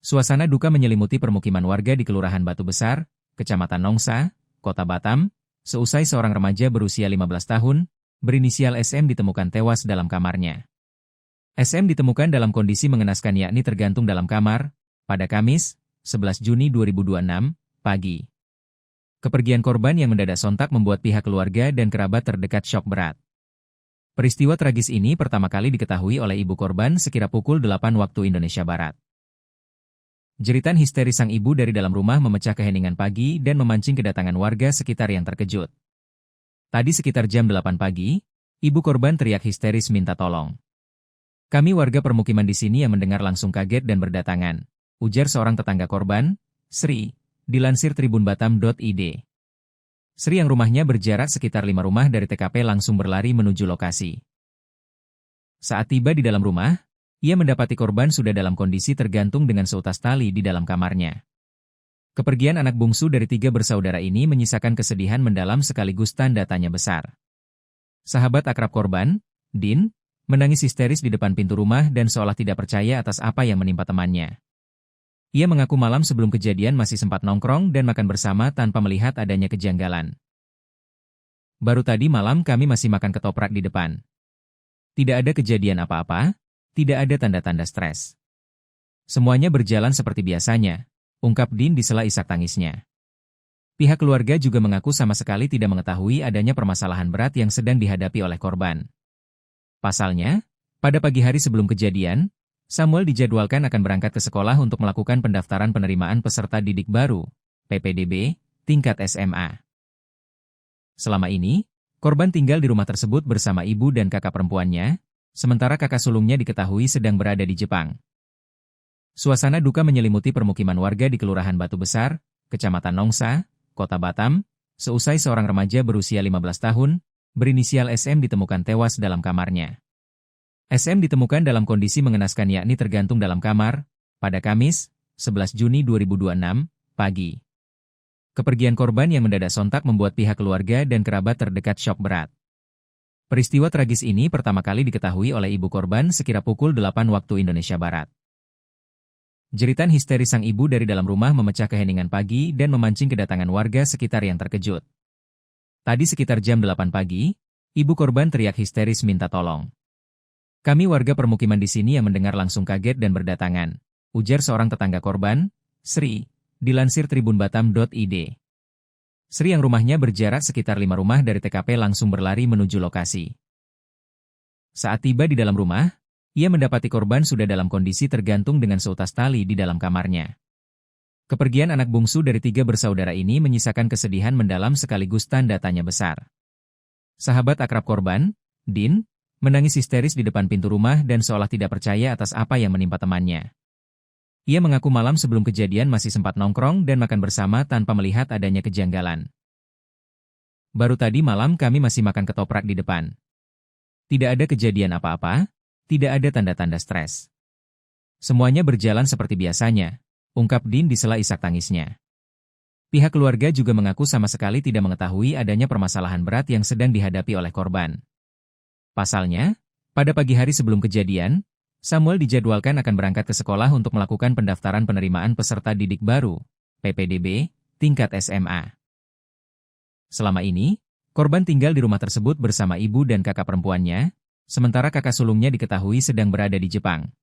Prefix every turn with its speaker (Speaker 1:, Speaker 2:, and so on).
Speaker 1: Suasana duka menyelimuti permukiman warga di Kelurahan Batu Besar, Kecamatan Nongsa, Kota Batam, seusai seorang remaja berusia 15 tahun, berinisial SM ditemukan tewas dalam kamarnya. SM ditemukan dalam kondisi mengenaskan yakni tergantung dalam kamar, pada Kamis, 11 Juni 2026, pagi. Kepergian korban yang mendadak sontak membuat pihak keluarga dan kerabat terdekat syok berat. Peristiwa tragis ini pertama kali diketahui oleh ibu korban sekira pukul 8 waktu Indonesia Barat. Jeritan histeris sang ibu dari dalam rumah memecah keheningan pagi dan memancing kedatangan warga sekitar yang terkejut. Tadi sekitar jam 8 pagi, ibu korban teriak histeris minta tolong. "Kami warga permukiman di sini yang mendengar langsung kaget dan berdatangan," ujar seorang tetangga korban, Sri, dilansir tribunbatam.id. Sri yang rumahnya berjarak sekitar 5 rumah dari TKP langsung berlari menuju lokasi. Saat tiba di dalam rumah, ia mendapati korban sudah dalam kondisi tergantung dengan seutas tali di dalam kamarnya. Kepergian anak bungsu dari 3 bersaudara ini menyisakan kesedihan mendalam sekaligus tanda tanya besar. Sahabat akrab korban, Din, menangis histeris di depan pintu rumah dan seolah tidak percaya atas apa yang menimpa temannya. Ia mengaku malam sebelum kejadian masih sempat nongkrong dan makan bersama tanpa melihat adanya kejanggalan. "Baru tadi malam kami masih makan ketoprak di depan. Tidak ada kejadian apa-apa, tidak ada tanda-tanda stres. Semuanya berjalan seperti biasanya," ungkap Din di sela isak tangisnya. Pihak keluarga juga mengaku sama sekali tidak mengetahui adanya permasalahan berat yang sedang dihadapi oleh korban. Pasalnya, pada pagi hari sebelum kejadian, Samuel dijadwalkan akan berangkat ke sekolah untuk melakukan pendaftaran penerimaan peserta didik baru, PPDB, tingkat SMA. Selama ini, korban tinggal di rumah tersebut bersama ibu dan kakak perempuannya, sementara kakak sulungnya diketahui sedang berada di Jepang. Suasana duka menyelimuti permukiman warga di Kelurahan Batu Besar, Kecamatan Nongsa, Kota Batam, seusai seorang remaja berusia 15 tahun, berinisial SM ditemukan tewas dalam kamarnya. SM ditemukan dalam kondisi mengenaskan yakni tergantung dalam kamar, pada Kamis, 11 Juni 2026, pagi. Kepergian korban yang mendadak sontak membuat pihak keluarga dan kerabat terdekat syok berat. Peristiwa tragis ini pertama kali diketahui oleh ibu korban sekira pukul 8 waktu Indonesia Barat. Jeritan histeris sang ibu dari dalam rumah memecah keheningan pagi dan memancing kedatangan warga sekitar yang terkejut. Tadi sekitar jam 8 pagi, ibu korban teriak histeris minta tolong. "Kami warga permukiman di sini yang mendengar langsung kaget dan berdatangan," ujar seorang tetangga korban, Sri, dilansir tribunbatam.id. Sri yang rumahnya berjarak sekitar 5 rumah dari TKP langsung berlari menuju lokasi. Saat tiba di dalam rumah, ia mendapati korban sudah dalam kondisi tergantung dengan seutas tali di dalam kamarnya. Kepergian anak bungsu dari 3 bersaudara ini menyisakan kesedihan mendalam sekaligus tanda tanya besar. Sahabat akrab korban, Din, menangis histeris di depan pintu rumah dan seolah tidak percaya atas apa yang menimpa temannya. Ia mengaku malam sebelum kejadian masih sempat nongkrong dan makan bersama tanpa melihat adanya kejanggalan. "Baru tadi malam kami masih makan ketoprak di depan. Tidak ada kejadian apa-apa, tidak ada tanda-tanda stres. Semuanya berjalan seperti biasanya," ungkap Din di sela isak tangisnya. Pihak keluarga juga mengaku sama sekali tidak mengetahui adanya permasalahan berat yang sedang dihadapi oleh korban. Pasalnya, pada pagi hari sebelum kejadian, Samuel dijadwalkan akan berangkat ke sekolah untuk melakukan pendaftaran penerimaan peserta didik baru, PPDB, tingkat SMA. Selama ini, korban tinggal di rumah tersebut bersama ibu dan kakak perempuannya, sementara kakak sulungnya diketahui sedang berada di Jepang.